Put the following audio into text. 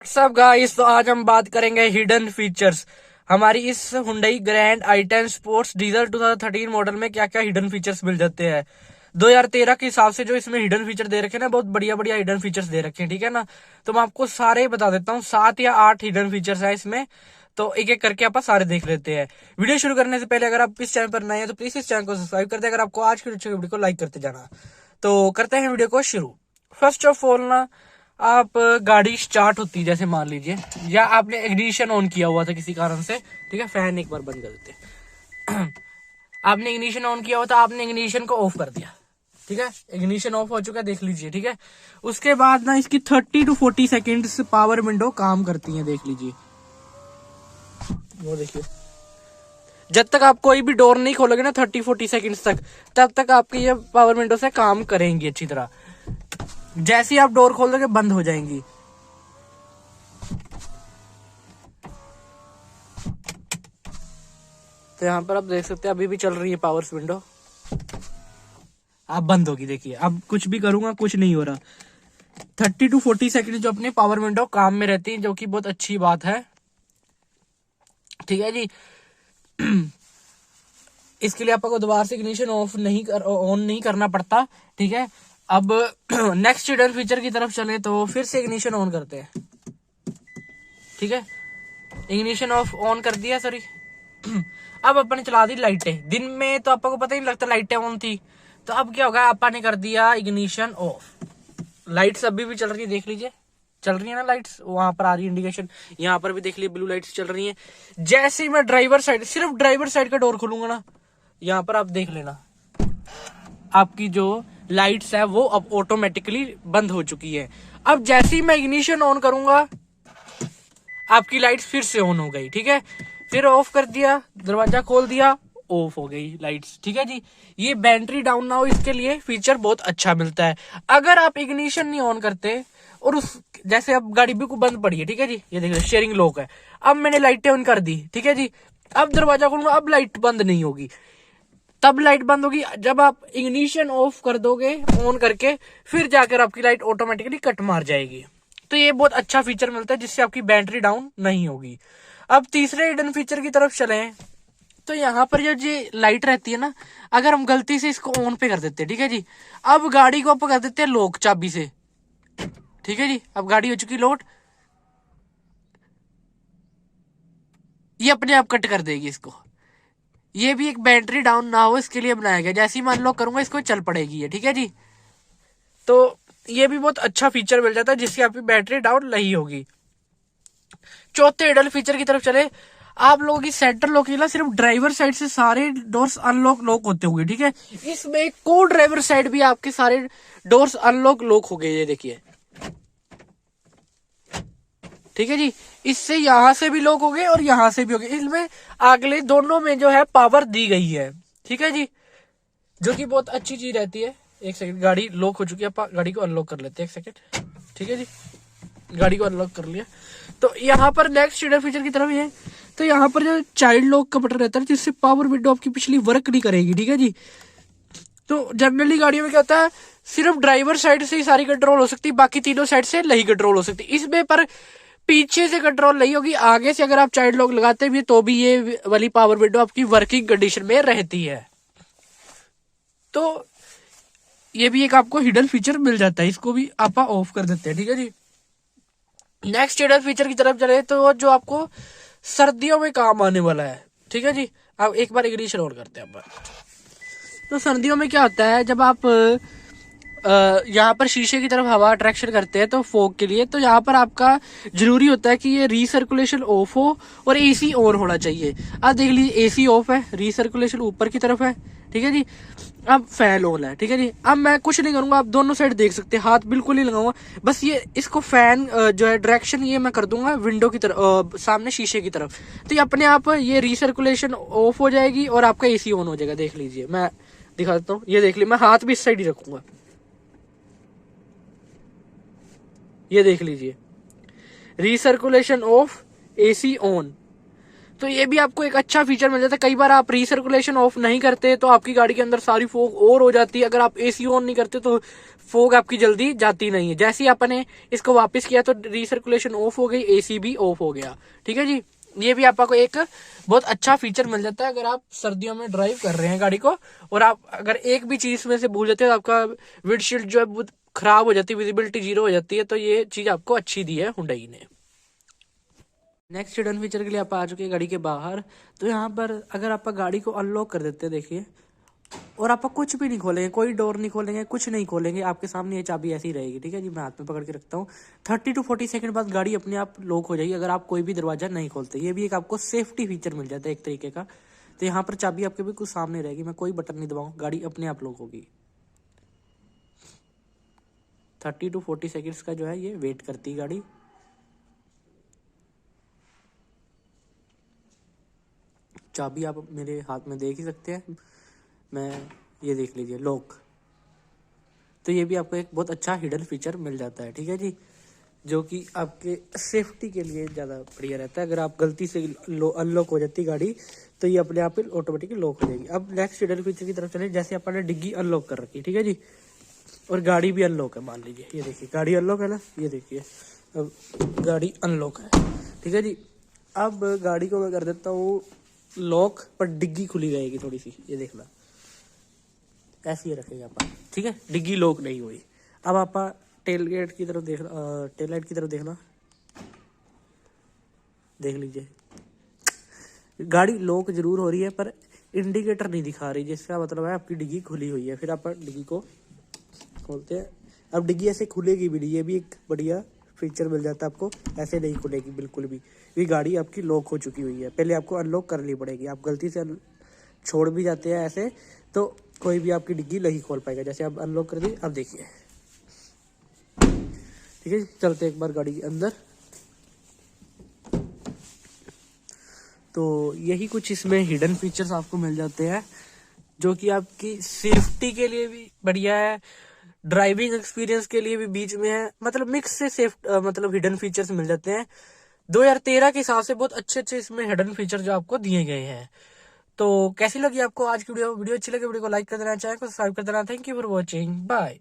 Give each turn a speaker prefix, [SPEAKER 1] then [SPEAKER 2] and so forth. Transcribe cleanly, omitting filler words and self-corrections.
[SPEAKER 1] सब गाइस, तो आज हम बात करेंगे हिडन फीचर्स। हमारी इस Hyundai grand i10 sports diesel 2013 model में क्या क्या हिडन फीचर्स मिल जाते हैं। 2013 के हिसाब से जो इसमें हिडन फीचर दे रखे हैं ना, बहुत बढ़िया बढ़िया हिडन फीचर्स दे रखे हैं, ठीक है ना। तो मैं आपको सारे बता देता हूँ, 7 या 8 हिडन फीचर्स है इसमें। तो एक एक करके आप सारे देख लेते हैं। वीडियो शुरू करने से पहले अगर आप इस चैनल पर नए हैं तो प्लीज इस चैनल को सब्सक्राइब कर दे। अगर आपको आज की वीडियो को लाइक करते जाना। तो करते हैं वीडियो को शुरू। फर्स्ट ऑफ ऑल ना, आप गाड़ी स्टार्ट होती है, जैसे मान लीजिए, या आपने इग्निशन ऑन किया हुआ था किसी कारण से, ठीक है। फैन एक बार बंद कर देते हैं। आपने इग्निशन ऑन किया हुआ था, आपने इग्निशन को ऑफ कर दिया, ठीक है। इग्निशन ऑफ हो चुका है, देख लीजिए, ठीक है। उसके बाद ना इसकी 30 to 40 सेकेंड्स पावर विंडो काम करती है, देख लीजिए। वो देखिए, जब तक आप कोई भी डोर नहीं खोलोगे ना 30-40 सेकेंड्स तक, तब तक आपकी ये पावर विंडो से काम करेंगी अच्छी तरह। जैसे ही आप डोर खोल दोगे बंद हो जाएंगी। तो यहाँ पर आप देख सकते हैं अभी भी चल रही है पावर विंडो। आप बंद होगी, देखिए। अब कुछ भी करूंगा कुछ नहीं हो रहा। 30 to 40 सेकेंड जो अपनी पावर विंडो काम में रहती है, जो कि बहुत अच्छी बात है, ठीक है जी। इसके लिए आपको दोबारा से इग्निशन ऑन नहीं करना पड़ता, ठीक है। अब नेक्स्ट हिडन फीचर की तरफ चले तो फिर से इग्निशन ऑन करते हैं, ठीक है। इग्निशन ऑफ ऑन कर दिया, सॉरी। अब अपन चला दी लाइटें। दिन में तो आपको पता ही नहीं लगता लाइटें ऑन थी। तो अब क्या होगा, अपन ने कर दिया इग्निशन ऑफ। लाइट्स अभी भी चल रही है, देख लीजिए, चल रही है ना लाइट्स, वहां पर आ रही है इंडिकेशन। यहाँ पर भी देख लीजिए ब्लू लाइट्स चल रही है। जैसे ही मैं ड्राइवर साइड, सिर्फ ड्राइवर साइड का डोर खोलूंगा ना, यहाँ पर आप देख लेना, आपकी जो लाइट्स है वो अब ऑटोमेटिकली बंद हो चुकी है। अब जैसे ही मैं इग्निशन ऑन करूंगा, आपकी लाइट्स फिर से ऑन हो गई, ठीक है। फिर ऑफ कर दिया, दरवाजा खोल दिया, ऑफ हो गई लाइट्स, ठीक है जी। ये बैटरी डाउन ना हो, इसके लिए फीचर बहुत अच्छा मिलता है। अगर आप इग्निशन नहीं ऑन करते और उस, जैसे अब गाड़ी बिल्कुल बंद पड़ी है, ठीक है जी, ये देख रहे शेयरिंग लॉक है। अब मैंने लाइटें ऑन कर दी, ठीक है जी। अब दरवाजा खोलूंगा, अब लाइट बंद नहीं होगी। तब लाइट बंद होगी जब आप इग्निशन ऑफ कर दोगे ऑन करके, फिर जाकर आपकी लाइट ऑटोमेटिकली कट मार जाएगी। तो ये बहुत अच्छा फीचर मिलता है, जिससे आपकी बैटरी डाउन नहीं होगी। अब तीसरे हिडन फीचर की तरफ चले, तो यहाँ पर जो जी लाइट रहती है ना, अगर हम गलती से इसको ऑन पे कर देते हैं, ठीक है जी, अब गाड़ी को आप कर देते हैं लॉक चाबी से, ठीक है जी। अब गाड़ी हो चुकी लॉक, ये अपने आप कट कर देगी इसको। ये भी एक बैटरी डाउन ना हो इसके लिए बनाया गया। जैसे ही मान लो करूंगा, इसको चल पड़ेगी, ठीक है जी। तो ये भी बहुत अच्छा फीचर मिल जाता है, जिससे आपकी बैटरी डाउन नहीं होगी। चौथे हिडन फीचर की तरफ चले, आप लोगों की सेंटर लॉक ना सिर्फ ड्राइवर साइड से सारे डोर्स अनलॉक लॉक होते होंगे, ठीक है। इसमें को ड्राइवर साइड भी आपके सारे डोर्स अनलॉक लॉक हो गए, ये देखिए, ठीक है जी। इससे यहां से भी लॉक हो गए और यहां से भी हो गए। इसमें अगले दोनों में जो है पावर दी गई है, ठीक है जी, जो कि बहुत अच्छी चीज रहती है। एक सेकंड, गाड़ी लॉक हो चुकी है, आप गाड़ी को अनलॉक कर लेते हैं, एक सेकंड, ठीक है जी। गाड़ी को अनलॉक कर लिया। तो यहाँ पर नेक्स्ट हिडन फीचर की तरफ ये, तो यहाँ पर जो चाइल्ड लॉक का बटन रहता है, जिससे पावर विंडो आपकी पिछली वर्क नहीं करेगी, ठीक है जी। तो जनरली गाड़ियों में क्या होता है, सिर्फ ड्राइवर साइड से ही सारी कंट्रोल हो सकती है, बाकी तीनों साइड से नहीं कंट्रोल हो सकती। इसमें पर पीछे से कंट्रोल नहीं होगी, आगे से अगर आप चाइल्ड लॉक लगाते भी तो भी ये वाली पावर विंडो आपकी वर्किंग कंडीशन में रहती है। तो ये भी एक आपको हिडन फीचर मिल जाता है, इसको भी आप ऑफ कर देते हैं, ठीक है जी। नेक्स्ट हिडन फीचर की तरफ चले, तो जो आपको सर्दियों में काम आने वाला है, ठीक है जी। अब एक बार इग्निशन ऑन करते हैं अपन। तो सर्दियों में क्या होता है, जब आप यहाँ पर शीशे की तरफ हवा अट्रैक्शन करते हैं तो फॉग के लिए, तो यहाँ पर आपका जरूरी होता है कि ये रीसर्कुलेशन ऑफ हो और एसी ऑन होना चाहिए। अब देख लीजिए, एसी ऑफ है, रीसर्कुलेशन ऊपर की तरफ है, ठीक है जी। अब फैन ऑन है, ठीक है जी। अब मैं कुछ नहीं करूंगा, आप दोनों साइड देख सकते हैं, हाथ बिल्कुल नहीं लगाऊंगा, बस ये इसको फैन जो है डायरेक्शन ये मैं कर दूंगा विंडो की तरफ, सामने शीशे की तरफ। तो ये अपने आप ये रीसर्कुलेशन ऑफ हो जाएगी और आपका एसी ऑन हो जाएगा। देख लीजिए, मैं दिखा देता हूँ, ये देख लीजिए, मैं हाथ भी इस साइड ही रखूंगा, ये देख लीजिए, रीसर्कुलेशन ऑफ, एसी ऑन। तो ये भी आपको एक अच्छा फीचर मिल जाता है। कई बार आप रीसर्कुलेशन ऑफ नहीं करते तो आपकी गाड़ी के अंदर सारी फॉग और हो जाती है। अगर आप एसी ऑन नहीं करते तो फॉग आपकी जल्दी जाती नहीं है। जैसे ही आपने इसको वापस किया तो रीसर्कुलेशन ऑफ हो गई, एसी भी ऑफ हो गया। ठीक है जी, ये भी आपको एक बहुत अच्छा फीचर मिल जाता है अगर आप सर्दियों में ड्राइव कर रहे हैं गाड़ी को, और आप अगर एक भी चीज में से भूल जाते हैं तो आपका विंडशील्ड जो है बहुत खराब हो जाती है, विजिबिलिटी जीरो हो जाती है। तो ये चीज आपको अच्छी दी है हुंडई ने। नेक्स्ट हिडन फीचर के लिए आप आ चुके हैं गाड़ी के बाहर। तो यहाँ पर अगर आप गाड़ी को अनलॉक कर देते हैं, देखिए, और आप कुछ भी नहीं खोलेंगे, कोई डोर नहीं खोलेंगे, कुछ नहीं खोलेंगे, आपके सामने ये चाबी ऐसी रहेगी। ठीक है जी, मैं हाथ में पकड़ के रखता हूँ। 30 to 40 सेकंड बाद गाड़ी अपने आप लॉक हो जाएगी अगर आप कोई भी दरवाजा नहीं खोलते। ये भी एक आपको सेफ्टी फीचर मिल जाता है एक तरीके का। तो यहाँ पर चाबी आपके भी कुछ सामने रहेगी, मैं कोई बटन नहीं दबाऊँ, गाड़ी अपने आप लॉक होगी। 30 to 40 सेकेंड्स का जो है ये वेट करती है गाड़ी। चाबी आप मेरे हाथ में देख ही सकते हैं, मैं ये देख लीजिए लॉक। तो ये भी आपको एक बहुत अच्छा हिडन फीचर मिल जाता है। ठीक है जी, जो कि आपके सेफ्टी के लिए ज़्यादा बढ़िया रहता है। अगर आप गलती से अनलॉक हो जाती गाड़ी तो ये अपने आप ही ऑटोमेटिकली लॉक हो जाएगी। अब नेक्स्ट हिडन फीचर की तरफ चले। जैसे आपने डिग्गी अनलॉक कर रखी, ठीक है जी, और गाड़ी भी अनलॉक है, मान लीजिए, ये देखिए गाड़ी अनलॉक है ना, ये देखिए अब गाड़ी अनलॉक है। ठीक है जी, अब गाड़ी को मैं कर देता हूँ लॉक, पर डिग्गी खुली रहेगी थोड़ी सी, ये देखना, ऐसी ही रखेगा आप। ठीक है, डिग्गी लॉक नहीं हुई। अब आप टेल गेट की तरफ देखना, टेल लाइट की तरफ देखना, देख लीजिए गाड़ी लॉक जरूर हो रही है पर इंडिकेटर नहीं दिखा रही, जिसका मतलब है आपकी डिग्गी खुली हुई है। फिर आप डिग्गी को खोलते हैं, अब डिग्गी ऐसे खुलेगी भी नहीं, ये भी एक बढ़िया फीचर मिल जाता है आपको। ऐसे नहीं खुलेगी बिल्कुल भी, ये गाड़ी आपकी लॉक हो चुकी हुई है। पहले आपको अनलॉक करनी पड़ेगी, आप गलती से छोड़ भी जाते हैं ऐसे तो कोई भी आपकी डिग्गी नहीं खोल पाएगा। जैसे आप अनलॉक कर दी, अब देखिए, ठीक है, चलते एक बार गाड़ी के अंदर। तो यही कुछ इसमें हिडन फीचर्स आपको मिल जाते हैं जो कि आपकी सेफ्टी के लिए भी बढ़िया है, ड्राइविंग एक्सपीरियंस के लिए भी बीच में है। मतलब मिक्स से मतलब हिडन फीचर्स मिल जाते हैं। 2013 के हिसाब से बहुत अच्छे अच्छे इसमें हिडन फीचर जो आपको दिए गए हैं। तो कैसी लगी आपको आज की वीडियो अच्छी लगी वीडियो को लाइक कर देना, चैनल को सब्सक्राइब कर देना। Thank you for watching, bye.